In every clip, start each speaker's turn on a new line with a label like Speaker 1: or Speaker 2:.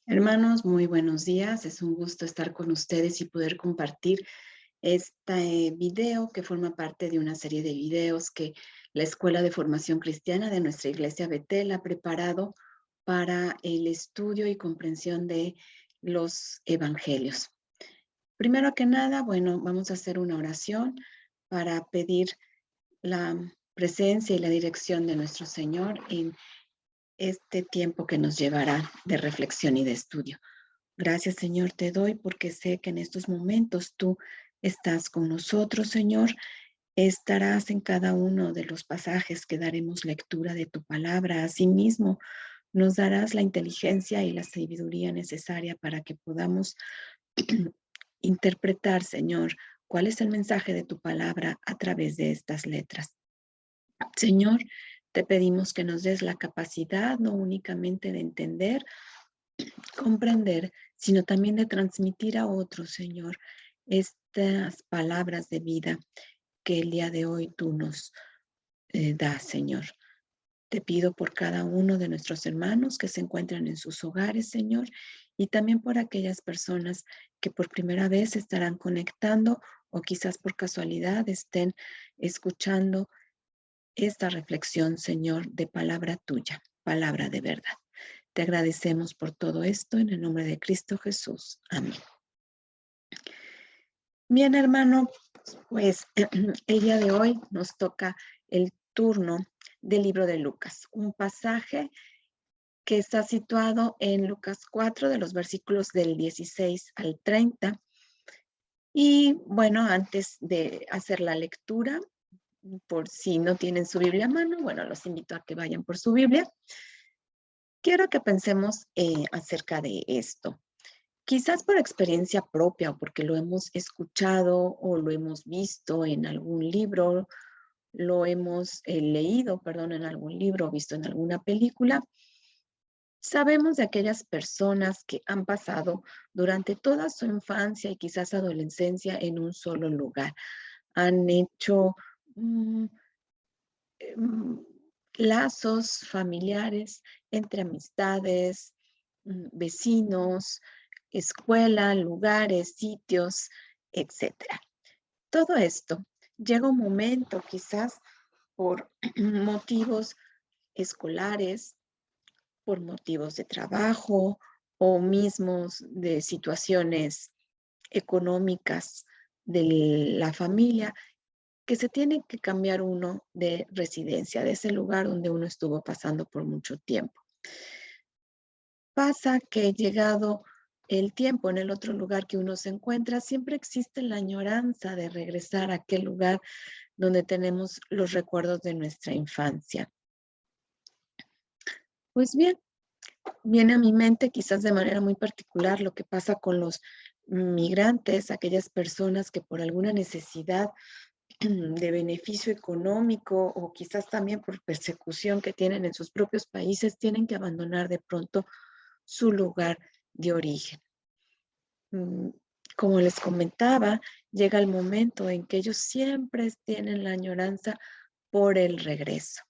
Speaker 1: Hermanos, muy buenos días. Es un gusto estar con ustedes y poder compartir este video que forma parte de una serie de videos que la Escuela de Formación Cristiana de nuestra Iglesia Betel ha preparado para el estudio y comprensión de los evangelios. Primero que nada, bueno, vamos a hacer una oración para pedir la presencia y la dirección de nuestro Señor en este tiempo que nos llevará de reflexión y de estudio. Gracias, Señor, te doy porque sé que en estos momentos tú estás con nosotros, Señor. Estarás en cada uno de los pasajes que daremos lectura de tu palabra. Asimismo, nos darás la inteligencia y la sabiduría necesaria para que podamos interpretar, Señor, cuál es el mensaje de tu palabra a través de estas letras. Señor, te pedimos que nos des la capacidad no únicamente de entender, comprender, sino también de transmitir a otros, Señor, estas palabras de vida que el día de hoy tú nos das, Señor. Te pido por cada uno de nuestros hermanos que se encuentran en sus hogares, Señor, y también por aquellas personas que por primera vez estarán conectando o quizás por casualidad estén escuchando esta reflexión, Señor, de palabra tuya, palabra de verdad. Te agradecemos por todo esto en el nombre de Cristo Jesús. Amén. Bien, hermano, pues el día de hoy nos toca el turno del libro de Lucas, un pasaje que está situado en Lucas 4, de los versículos del 16 al 30. Y bueno, antes de hacer la lectura, por si no tienen su Biblia a mano, bueno, los invito a que vayan por su Biblia. Quiero que pensemos acerca de esto. Quizás por experiencia propia o porque lo hemos escuchado o lo hemos visto en algún libro, lo hemos leído, perdón, en algún libro, visto en alguna película. Sabemos de aquellas personas que han pasado durante toda su infancia y quizás adolescencia en un solo lugar. Han hecho mm, mm, lazos familiares entre amistades, vecinos, escuela, lugares, sitios, etcétera. Todo esto llega un momento quizás por motivos escolares, por motivos de trabajo o mismos de situaciones económicas de la familia, que se tiene que cambiar uno de residencia, de ese lugar donde uno estuvo pasando por mucho tiempo. Pasa que llegado el tiempo en el otro lugar que uno se encuentra, siempre existe la añoranza de regresar a aquel lugar donde tenemos los recuerdos de nuestra infancia. Pues bien, viene a mi mente quizás de manera muy particular lo que pasa con los migrantes, aquellas personas que por alguna necesidad de beneficio económico o quizás también por persecución que tienen en sus propios países, tienen que abandonar de pronto su lugar de origen. Mm, Como les comentaba, llega el momento en que ellos siempre tienen la añoranza por el regreso.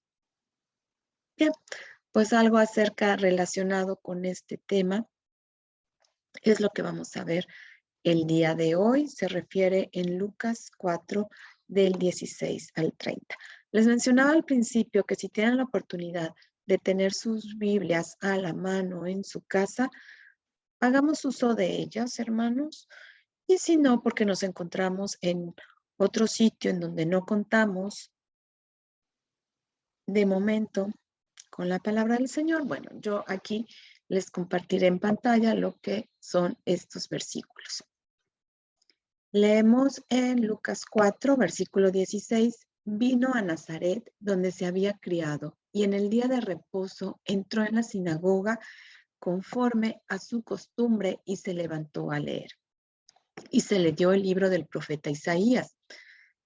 Speaker 1: Bien, pues algo acerca relacionado con este tema es lo que vamos a ver el día de hoy. Se refiere en Lucas 4 del 16 al 30. Les mencionaba al principio que si tienen la oportunidad de tener sus Biblias a la mano en su casa, hagamos uso de ellas, hermanos. Y si no, porque nos encontramos en otro sitio en donde no contamos de momento con la palabra del Señor, bueno, yo aquí les compartiré en pantalla lo que son estos versículos. Leemos en Lucas 4, versículo 16. Vino a Nazaret, donde se había criado, y en el día de reposo entró en la sinagoga conforme a su costumbre y se levantó a leer. Y se le dio el libro del profeta Isaías,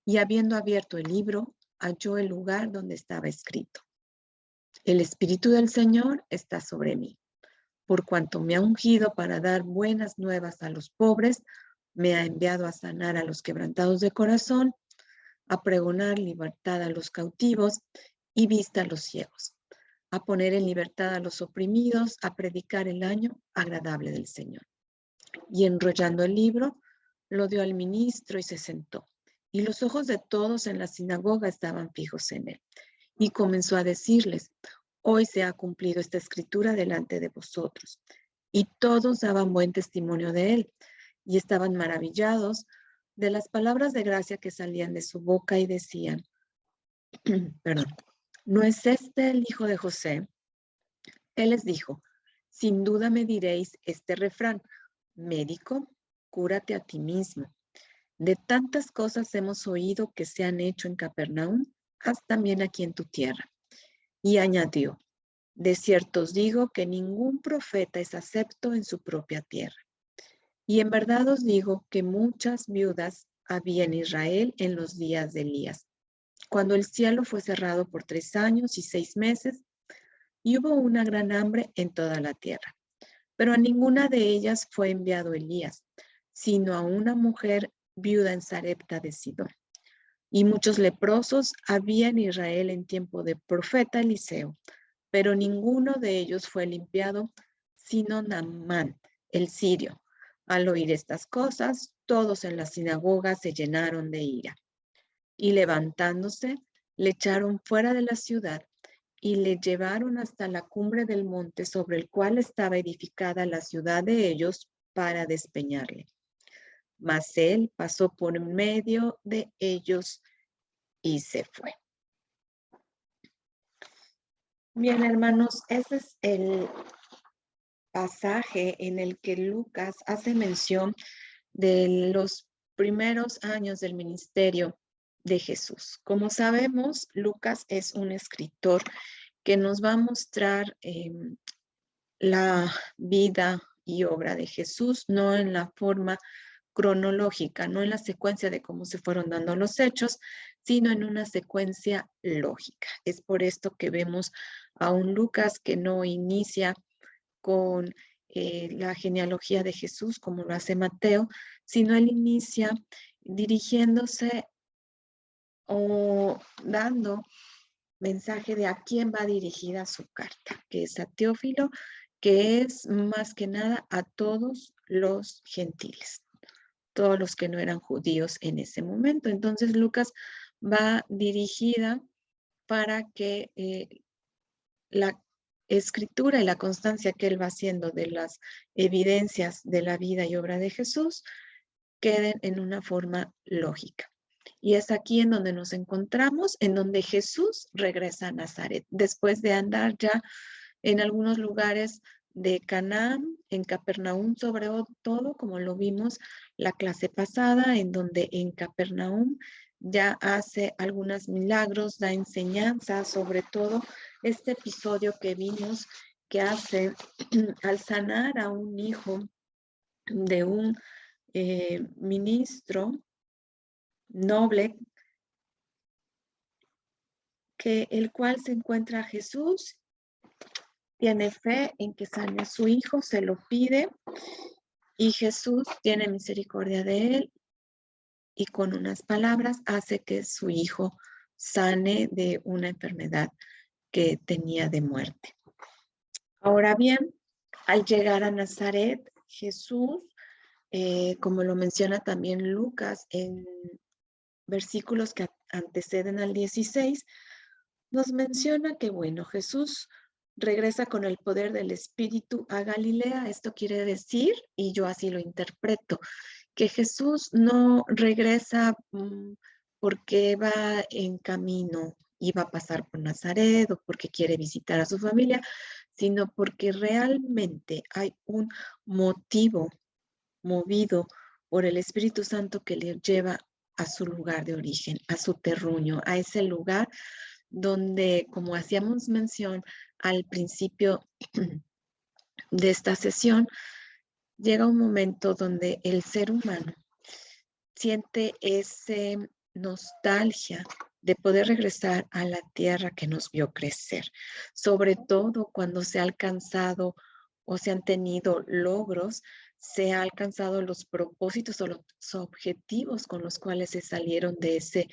Speaker 1: y habiendo abierto el libro, halló el lugar donde estaba escrito: El Espíritu del Señor está sobre mí, por cuanto me ha ungido para dar buenas nuevas a los pobres, me ha enviado a sanar a los quebrantados de corazón, a pregonar libertad a los cautivos y vista a los ciegos, a poner en libertad a los oprimidos, a predicar el año agradable del Señor. Y enrollando el libro, lo dio al ministro y se sentó. Y los ojos de todos en la sinagoga estaban fijos en él. Y comenzó a decirles: hoy se ha cumplido esta escritura delante de vosotros. Y todos daban buen testimonio de él, y estaban maravillados de las palabras de gracia que salían de su boca, y decían, perdón, ¿no es este el hijo de José? Él les dijo: sin duda me diréis este refrán: médico, cúrate a ti mismo. De tantas cosas hemos oído que se han hecho en Capernaum, haz también aquí en tu tierra. Y añadió: de cierto os digo que ningún profeta es acepto en su propia tierra. Y en verdad os digo que muchas viudas había en Israel en los días de Elías, cuando el cielo fue cerrado por 3 años y 6 meses, y hubo una gran hambre en toda la tierra. Pero a ninguna de ellas fue enviado Elías, sino a una mujer viuda en Sarepta de Sidón. Y muchos leprosos había en Israel en tiempo de profeta Eliseo, pero ninguno de ellos fue limpiado, sino Naamán, el sirio. Al oír estas cosas, todos en la sinagoga se llenaron de ira. Y levantándose, le echaron fuera de la ciudad y le llevaron hasta la cumbre del monte sobre el cual estaba edificada la ciudad de ellos para despeñarle. Mas él pasó por medio de ellos y se fue. Bien, hermanos, ese es el pasaje en el que Lucas hace mención de los primeros años del ministerio de Jesús. Como sabemos, Lucas es un escritor que nos va a mostrar la vida y obra de Jesús, no en la forma cronológica, no en la secuencia de cómo se fueron dando los hechos, sino en una secuencia lógica. Es por esto que vemos a un Lucas que no inicia con la genealogía de Jesús como lo hace Mateo, sino él inicia dirigiéndose o dando mensaje de a quién va dirigida su carta, que es a Teófilo, que es más que nada a todos los gentiles, todos los que no eran judíos en ese momento. Entonces Lucas va dirigida para que la escritura y la constancia que él va haciendo de las evidencias de la vida y obra de Jesús queden en una forma lógica. Y es aquí en donde nos encontramos, en donde Jesús regresa a Nazaret, después de andar ya en algunos lugares de Canaán, en Capernaum sobre todo, como lo vimos la clase pasada, en donde en Capernaum ya hace algunos milagros, da enseñanza, sobre todo este episodio que vimos que hace al sanar a un hijo de un ministro noble, que el cual se encuentra a Jesús, tiene fe en que sane a su hijo, se lo pide y Jesús tiene misericordia de él y con unas palabras hace que su hijo sane de una enfermedad que tenía de muerte. Ahora bien, al llegar a Nazaret, Jesús, como lo menciona también Lucas en versículos que anteceden al 16, nos menciona que, bueno, Jesús regresa con el poder del Espíritu a Galilea. Esto quiere decir, y yo así lo interpreto, que Jesús no regresa porque va en camino y va a pasar por Nazaret o porque quiere visitar a su familia, sino porque realmente hay un motivo movido por el Espíritu Santo que le lleva a su lugar de origen, a su terruño, a ese lugar donde, como hacíamos mención al principio de esta sesión, llega un momento donde el ser humano siente esa nostalgia de poder regresar a la tierra que nos vio crecer, sobre todo cuando se ha alcanzado o se han tenido logros, se ha alcanzado los propósitos o los objetivos con los cuales se salieron de ese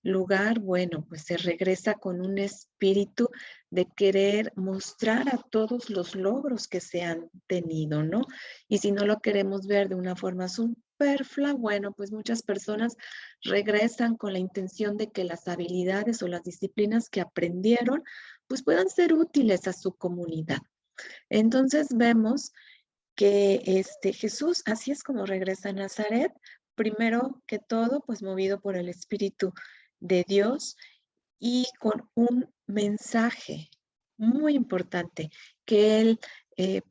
Speaker 1: lugar, bueno, pues se regresa con un espíritu de querer mostrar a todos los logros que se han tenido, ¿no? Y si no lo queremos ver de una forma superflua, bueno, pues muchas personas regresan con la intención de que las habilidades o las disciplinas que aprendieron, pues puedan ser útiles a su comunidad. Entonces vemos que Jesús, así es como regresa a Nazaret, primero que todo, pues movido por el Espíritu de Dios y con un mensaje muy importante que él,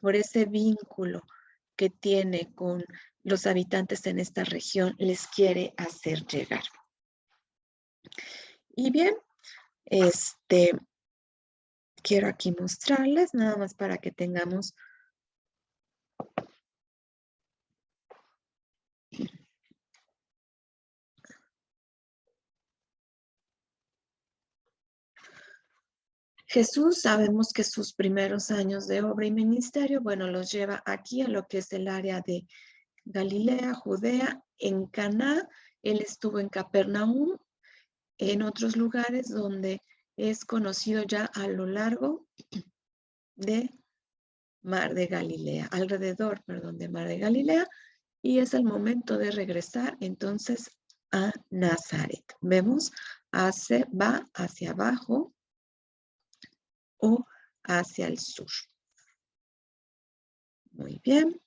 Speaker 1: por ese vínculo que tiene con los habitantes en esta región, les quiere hacer llegar. Y bien, quiero aquí mostrarles, nada más para que tengamos Jesús, sabemos que sus primeros años de obra y ministerio, bueno, los lleva aquí a lo que es el área de Galilea, Judea, en Caná. Él estuvo en Capernaum, en otros lugares donde es conocido ya a lo largo de Mar de Galilea, alrededor, perdón, de Mar de Galilea, y es el momento de regresar entonces a Nazaret. Vemos, va hacia abajo o hacia el sur. Muy bien.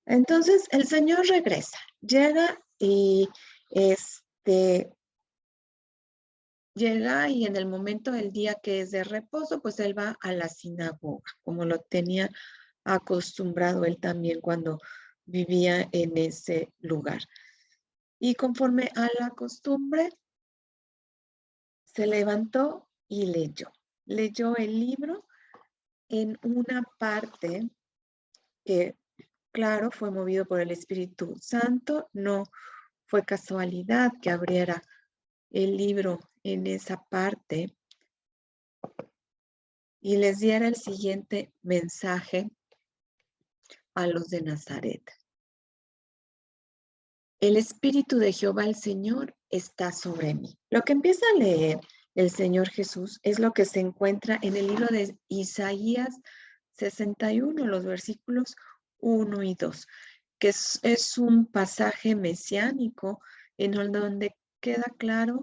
Speaker 1: Entonces el Señor regresa, llega y llega y en el momento del día que es de reposo, pues él va a la sinagoga, como lo tenía acostumbrado él también cuando vivía en ese lugar. Y conforme a la costumbre, se levantó y leyó. Leyó el libro en una parte que, claro, fue movido por el Espíritu Santo, no fue casualidad que abriera el libro en esa parte y les diera el siguiente mensaje a los de Nazaret. El Espíritu de Jehová el Señor está sobre mí. Lo que empieza a leer el Señor Jesús es lo que se encuentra en el libro de Isaías 61, los versículos 1 y 2, que es un pasaje mesiánico en donde queda claro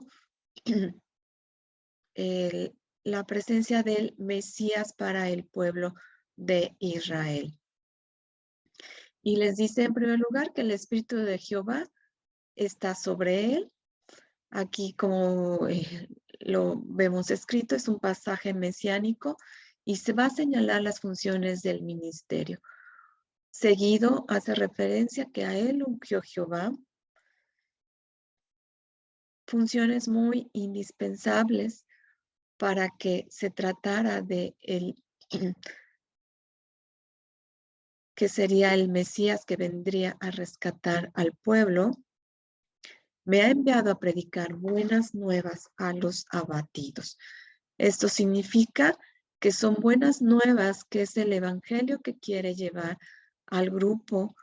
Speaker 1: la presencia del Mesías para el pueblo de Israel. Y les dice en primer lugar que el Espíritu de Jehová está sobre él. Aquí, como lo vemos escrito, es un pasaje mesiánico y se va a señalar las funciones del ministerio. Seguido hace referencia que a él ungió Jehová, funciones muy indispensables para que se tratara de el que sería el Mesías que vendría a rescatar al pueblo. Me ha enviado a predicar buenas nuevas a los abatidos. Esto significa que son buenas nuevas, que es el evangelio que quiere llevar al grupo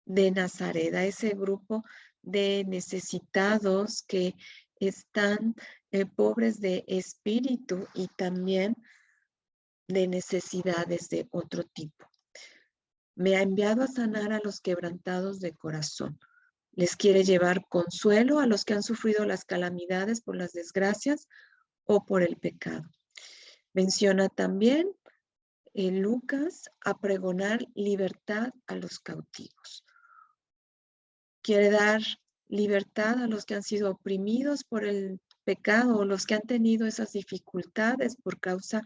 Speaker 1: de Nazaret, a ese grupo de necesitados que están pobres de espíritu y también de necesidades de otro tipo. Me ha enviado a sanar a los quebrantados de corazón. Les quiere llevar consuelo a los que han sufrido las calamidades por las desgracias o por el pecado. Menciona también en Lucas a pregonar libertad a los cautivos. Quiere dar libertad a los que han sido oprimidos por el pecado o los que han tenido esas dificultades por causa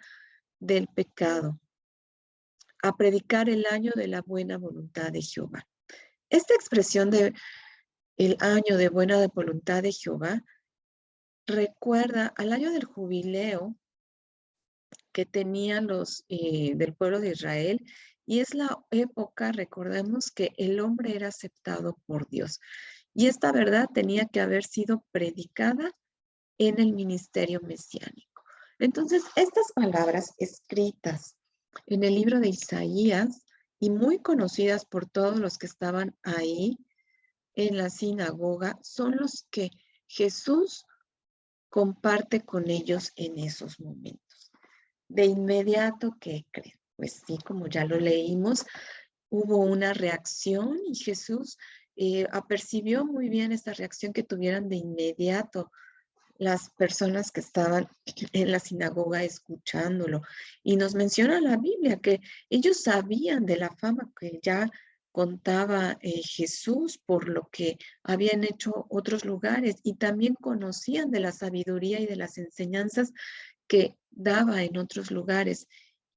Speaker 1: del pecado. A predicar el año de la buena voluntad de Jehová. Esta expresión de el año de buena voluntad de Jehová recuerda al año del jubileo que tenían los del pueblo de Israel y es la época, recordemos que el hombre era aceptado por Dios y esta verdad tenía que haber sido predicada en el ministerio mesiánico. Entonces, estas palabras escritas en el libro de Isaías y muy conocidas por todos los que estaban ahí, en la sinagoga son los que Jesús comparte con ellos en esos momentos. De inmediato, ¿qué creen? Pues sí, como ya lo leímos, hubo una reacción y Jesús apercibió muy bien esta reacción que tuvieran de inmediato las personas que estaban en la sinagoga escuchándolo. Y nos menciona la Biblia que ellos sabían de la fama que ya contaba Jesús por lo que habían hecho otros lugares y también conocían de la sabiduría y de las enseñanzas que daba en otros lugares.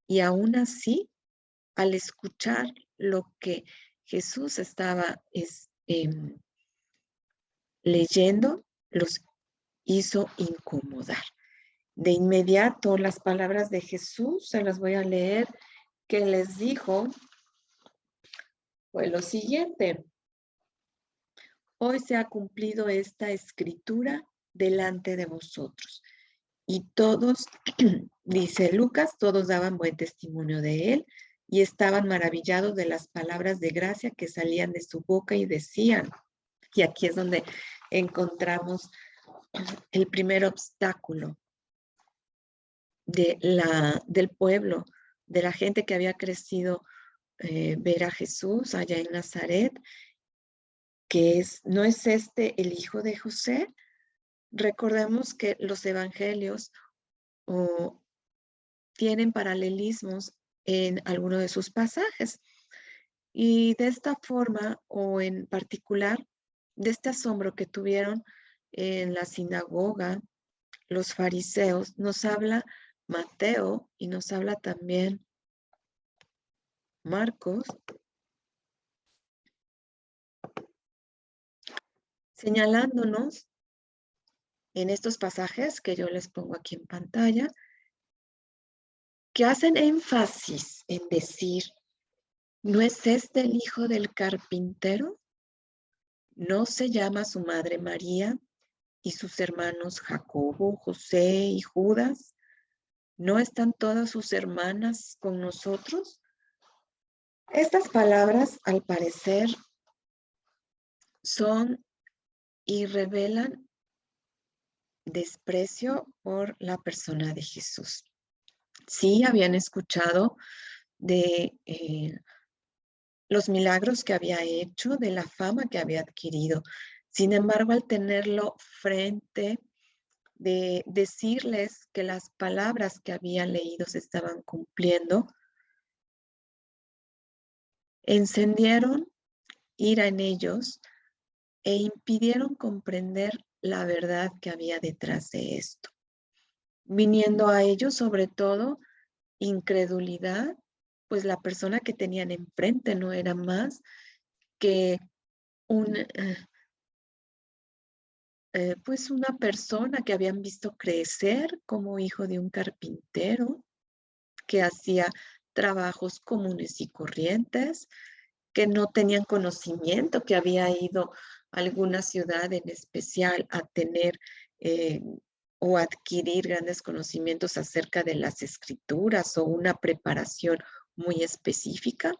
Speaker 1: Y aún así, al escuchar lo que Jesús estaba leyendo, los hizo incomodar. De inmediato, las palabras de Jesús, se las voy a leer, que les dijo, fue lo siguiente: hoy se ha cumplido esta escritura delante de vosotros. Y todos, dice Lucas, todos daban buen testimonio de él y estaban maravillados de las palabras de gracia que salían de su boca y decían, y aquí es donde encontramos el primer obstáculo del pueblo, de la gente que había crecido ver a Jesús allá en Nazaret, que ¿no es este el hijo de José? Recordemos que los evangelios tienen paralelismos en alguno de sus pasajes. Y de esta forma, o en particular, de este asombro que tuvieron en la sinagoga los fariseos, nos habla Mateo y nos habla también Marcos, señalándonos en estos pasajes que yo les pongo aquí en pantalla, que hacen énfasis en decir, ¿no es este el hijo del carpintero? ¿No se llama su madre María y sus hermanos Jacobo, José y Judas? ¿No están todas sus hermanas con nosotros? Estas palabras, al parecer, son y revelan desprecio por la persona de Jesús. Sí, habían escuchado de los milagros que había hecho, de la fama que había adquirido. Sin embargo, al tenerlo frente, de decirles que las palabras que habían leído se estaban cumpliendo, encendieron ira en ellos e impidieron comprender la verdad que había detrás de esto, viniendo a ellos sobre todo incredulidad, pues la persona que tenían enfrente no era más que un, pues una persona que habían visto crecer como hijo de un carpintero, que hacía trabajos comunes y corrientes, que no tenían conocimiento, que había ido a alguna ciudad en especial a tener o adquirir grandes conocimientos acerca de las escrituras o una preparación muy específica,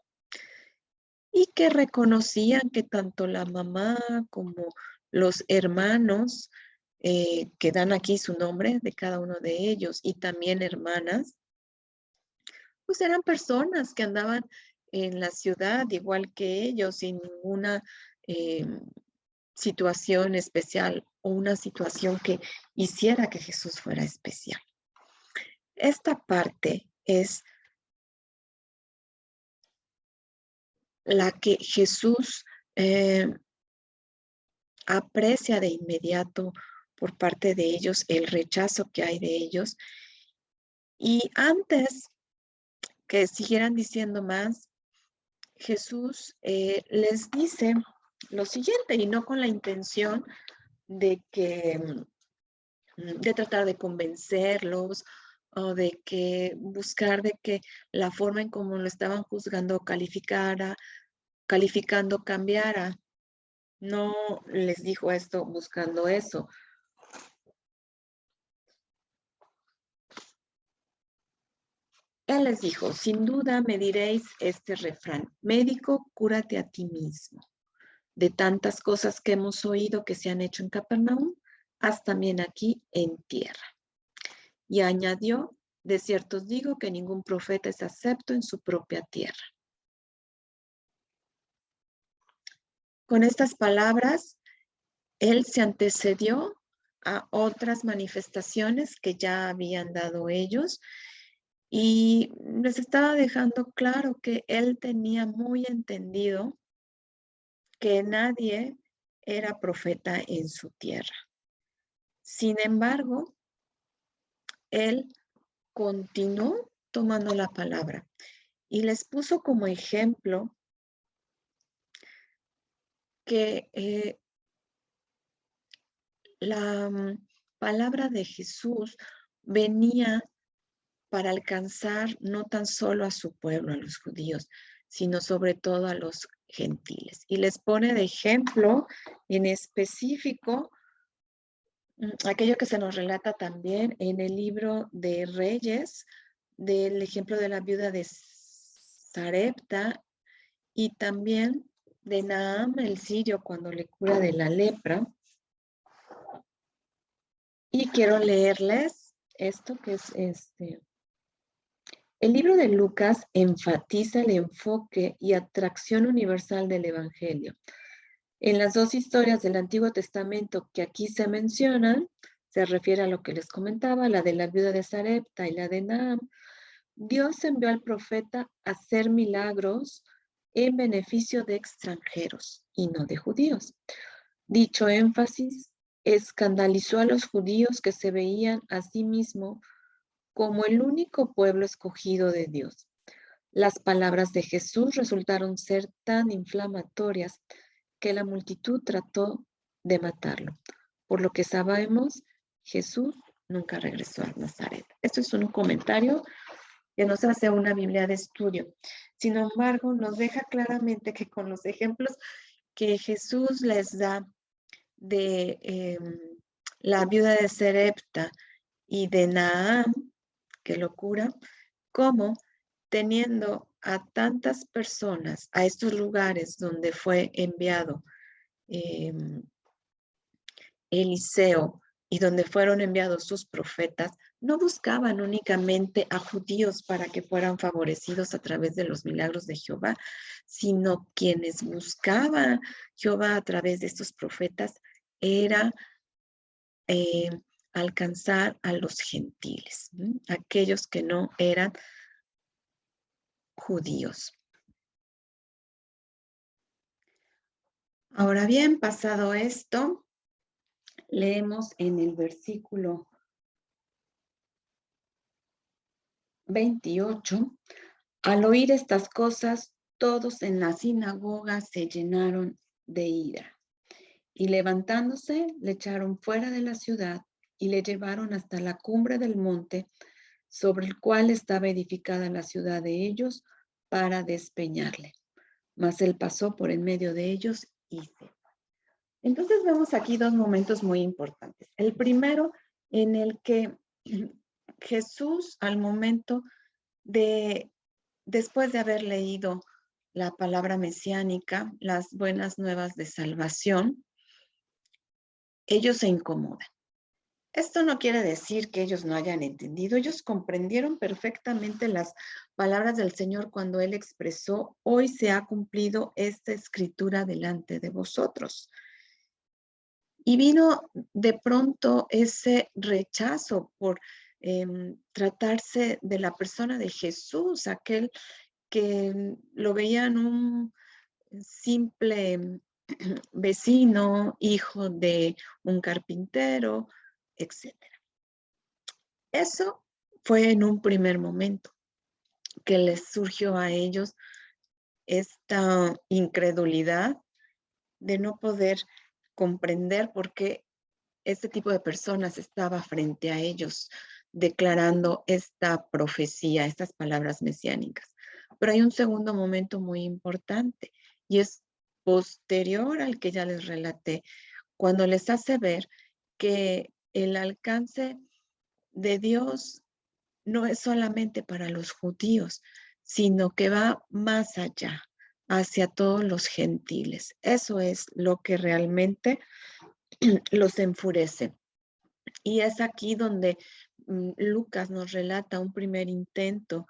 Speaker 1: y que reconocían que tanto la mamá como los hermanos, que dan aquí su nombre de cada uno de ellos, y también hermanas, pues eran personas que andaban en la ciudad igual que ellos, sin ninguna eh, situación especial o una situación que hiciera que Jesús fuera especial. Esta parte es la que Jesús aprecia de inmediato por parte de ellos, el rechazo que hay de ellos. Y antes que siguieran diciendo más, Jesús les dice lo siguiente, y no con la intención de de tratar de convencerlos o de que buscar de que la forma en cómo lo estaban juzgando o calificando cambiara. No les dijo esto buscando eso. Él les dijo, sin duda me diréis este refrán: médico, cúrate a ti mismo. de tantas cosas que hemos oído que se han hecho en Capernaum, haz también aquí en tierra. Y añadió, de cierto os digo que ningún profeta es acepto en su propia tierra. Con estas palabras, él se antecedió a otras manifestaciones que ya habían dado ellos y les estaba dejando claro que él tenía muy entendido que nadie era profeta en su tierra. Sin embargo, él continuó tomando la palabra y les puso como ejemplo que la palabra de Jesús venía para alcanzar no tan solo a su pueblo, a los judíos, sino sobre todo a los gentiles. Y les pone de ejemplo en específico aquello que se nos relata también en el libro de Reyes, del ejemplo de la viuda de Sarepta y también de Naam el sirio cuando le cura de la lepra. Y quiero leerles esto que es El libro de Lucas enfatiza el enfoque y atracción universal del Evangelio. En las dos historias del Antiguo Testamento que aquí se mencionan, se refiere a lo que les comentaba, la de la viuda de Sarepta y la de Naam. Dios envió al profeta a hacer milagros en beneficio de extranjeros y no de judíos. Dicho énfasis escandalizó a los judíos que se veían a sí mismos como el único pueblo escogido de Dios. Las palabras de Jesús resultaron ser tan inflamatorias que la multitud trató de matarlo. Por lo que sabemos, Jesús nunca regresó a Nazaret. Esto es un comentario que nos hace una Biblia de estudio. Sin embargo, nos deja claramente que con los ejemplos que Jesús les da de la viuda de Sarepta y de Naam, que locura, como teniendo a tantas personas a estos lugares donde fue enviado Eliseo y donde fueron enviados sus profetas, no buscaban únicamente a judíos para que fueran favorecidos a través de los milagros de Jehová, sino quienes buscaban Jehová a través de estos profetas era alcanzar a los gentiles, aquellos que no eran judíos. Ahora bien, pasado esto, leemos en el versículo 28, al oír estas cosas, todos en la sinagoga se llenaron de ira. Y levantándose, le echaron fuera de la ciudad y le llevaron hasta la cumbre del monte sobre el cual estaba edificada la ciudad de ellos para despeñarle. Mas él pasó por en medio de ellos y se fue. Entonces vemos aquí dos momentos muy importantes. El primero en el que Jesús al momento después de haber leído la palabra mesiánica, las buenas nuevas de salvación, ellos se incomodan. Esto no quiere decir que ellos no hayan entendido. Ellos comprendieron perfectamente las palabras del Señor cuando Él expresó, hoy se ha cumplido esta escritura delante de vosotros. Y vino de pronto ese rechazo por tratarse de la persona de Jesús, aquel que lo veían un simple vecino, hijo de un carpintero, etc. Eso fue en un primer momento que les surgió a ellos esta incredulidad de no poder comprender por qué este tipo de personas estaba frente a ellos declarando esta profecía, estas palabras mesiánicas. Pero hay un segundo momento muy importante y es posterior al que ya les relaté, cuando les hace ver que el alcance de Dios no es solamente para los judíos, sino que va más allá, hacia todos los gentiles. Eso es lo que realmente los enfurece. Y es aquí donde Lucas nos relata un primer intento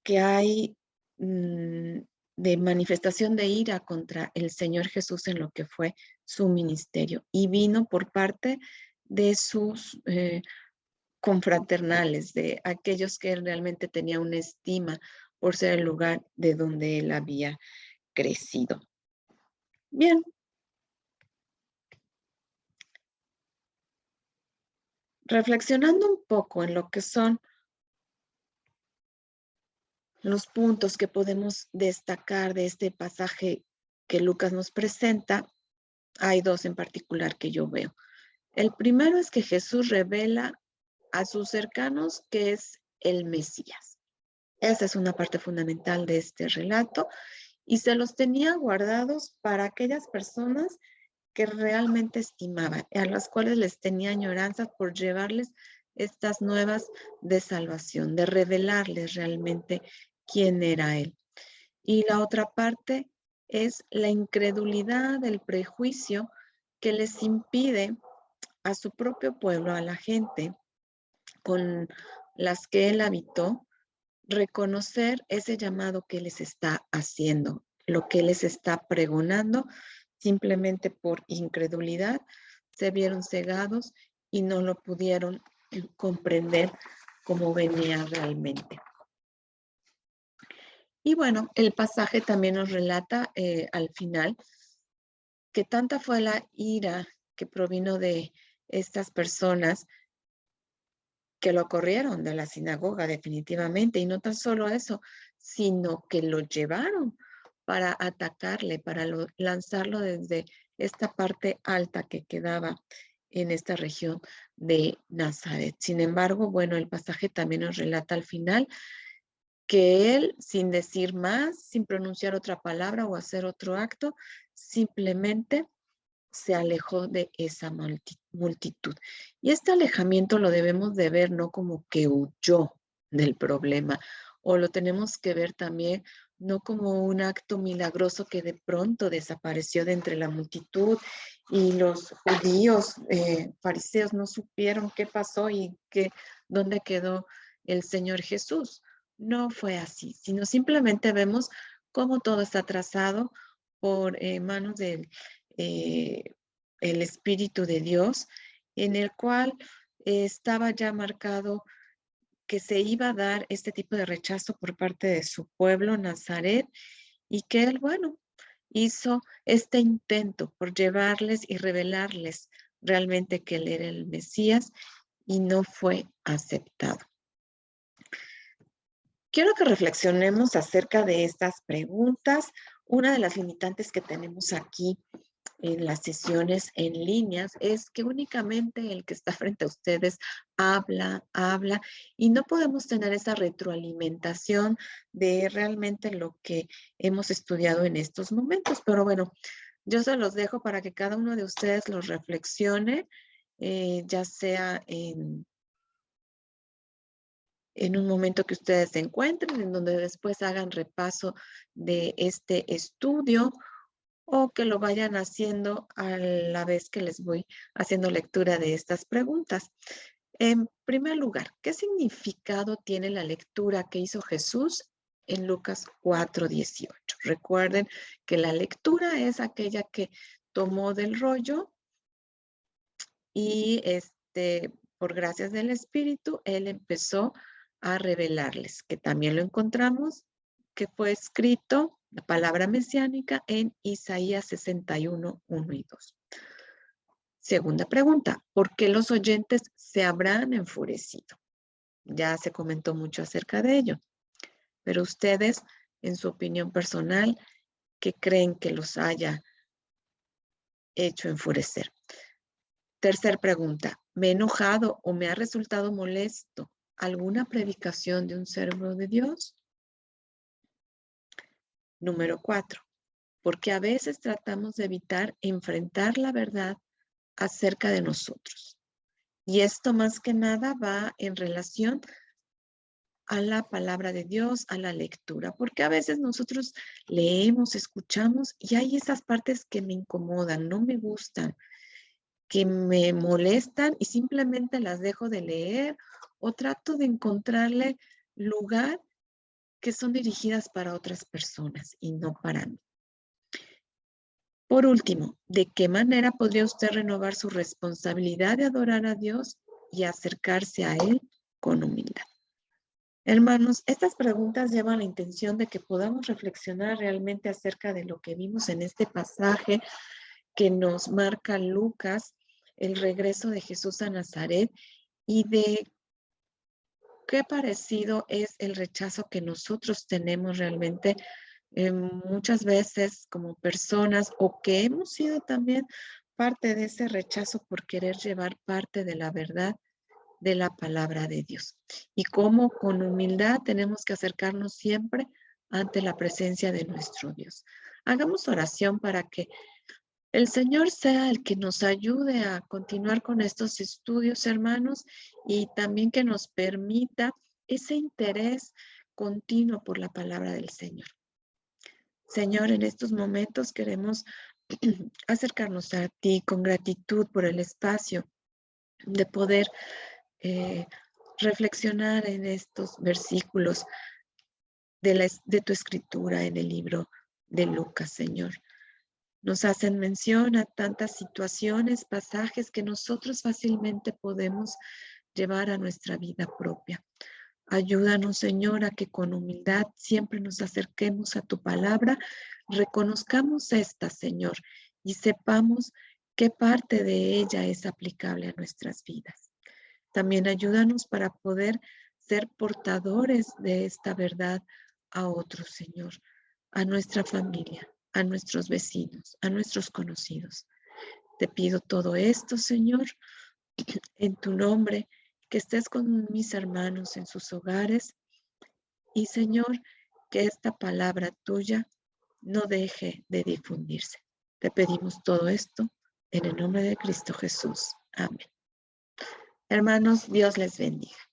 Speaker 1: que hay de manifestación de ira contra el Señor Jesús en lo que fue su ministerio. Y vino por parte de sus confraternales, de aquellos que él realmente tenía una estima por ser el lugar de donde él había crecido. Bien. Reflexionando un poco en lo que son los puntos que podemos destacar de este pasaje que Lucas nos presenta, hay dos en particular que yo veo. El primero es que Jesús revela a sus cercanos que es el Mesías. Esa es una parte fundamental de este relato y se los tenía guardados para aquellas personas que realmente estimaba, a las cuales les tenía añoranza por llevarles estas nuevas de salvación, de revelarles realmente quién era Él. Y la otra parte es la incredulidad, el prejuicio que les impide a su propio pueblo, a la gente con las que Él habitó, reconocer ese llamado que les está haciendo, lo que les está pregonando, simplemente por incredulidad, se vieron cegados y no lo pudieron comprender como venía realmente. Y bueno, el pasaje también nos relata al final que tanta fue la ira que provino de estas personas que lo corrieron de la sinagoga definitivamente, y no tan solo eso, sino que lo llevaron para atacarle, para lanzarlo desde esta parte alta que quedaba en esta región de Nazaret. Sin embargo, bueno, el pasaje también nos relata al final que él, sin decir más, sin pronunciar otra palabra o hacer otro acto, simplemente se alejó de esa multitud. Y este alejamiento lo debemos de ver no como que huyó del problema, o lo tenemos que ver también no como un acto milagroso que de pronto desapareció de entre la multitud y los judíos, fariseos no supieron qué pasó y dónde quedó el Señor Jesús. No fue así, sino simplemente vemos cómo todo está trazado por manos del el Espíritu de Dios, en el cual estaba ya marcado que se iba a dar este tipo de rechazo por parte de su pueblo, Nazaret, y que él, bueno, hizo este intento por llevarles y revelarles realmente que él era el Mesías y no fue aceptado. Quiero que reflexionemos acerca de estas preguntas. Una de las limitantes que tenemos aquí en las sesiones en líneas es que únicamente el que está frente a ustedes habla y no podemos tener esa retroalimentación de realmente lo que hemos estudiado en estos momentos. Pero bueno, yo se los dejo para que cada uno de ustedes los reflexione, ya sea en un momento que ustedes se encuentren, en donde después hagan repaso de este estudio o que lo vayan haciendo a la vez que les voy haciendo lectura de estas preguntas. En primer lugar, ¿qué significado tiene la lectura que hizo Jesús en Lucas 4:18? Recuerden que la lectura es aquella que tomó del rollo y por gracias del Espíritu, Él empezó a revelarles, que también lo encontramos, que fue escrito, la palabra mesiánica, en Isaías 61, 1 y 2. Segunda pregunta, ¿por qué los oyentes se habrán enfurecido? Ya se comentó mucho acerca de ello, pero ustedes, en su opinión personal, ¿qué creen que los haya hecho enfurecer? Tercera pregunta, ¿me he enojado o me ha resultado molesto alguna predicación de un siervo de Dios? Número 4, porque a veces tratamos de evitar enfrentar la verdad acerca de nosotros. Y esto más que nada va en relación a la palabra de Dios, a la lectura, porque a veces nosotros leemos, escuchamos y hay esas partes que me incomodan, no me gustan, que me molestan y simplemente las dejo de leer o trato de encontrarle lugar que son dirigidas para otras personas y no para mí. Por último, ¿de qué manera podría usted renovar su responsabilidad de adorar a Dios y acercarse a Él con humildad? Hermanos, estas preguntas llevan la intención de que podamos reflexionar realmente acerca de lo que vimos en este pasaje que nos marca Lucas, el regreso de Jesús a Nazaret y de qué parecido es el rechazo que nosotros tenemos realmente muchas veces como personas o que hemos sido también parte de ese rechazo por querer llevar parte de la verdad de la palabra de Dios. Y cómo con humildad tenemos que acercarnos siempre ante la presencia de nuestro Dios. Hagamos oración para que el Señor sea el que nos ayude a continuar con estos estudios, hermanos, y también que nos permita ese interés continuo por la palabra del Señor. Señor, en estos momentos queremos acercarnos a ti con gratitud por el espacio de poder reflexionar en estos versículos de tu escritura en el libro de Lucas, Señor. Nos hacen mención a tantas situaciones, pasajes que nosotros fácilmente podemos llevar a nuestra vida propia. Ayúdanos, Señor, a que con humildad siempre nos acerquemos a tu palabra, reconozcamos esta, Señor, y sepamos qué parte de ella es aplicable a nuestras vidas. También ayúdanos para poder ser portadores de esta verdad a otros, Señor, a nuestra familia, a nuestros vecinos, a nuestros conocidos. Te pido todo esto, Señor, en tu nombre, que estés con mis hermanos en sus hogares y, Señor, que esta palabra tuya no deje de difundirse. Te pedimos todo esto en el nombre de Cristo Jesús. Amén. Hermanos, Dios les bendiga.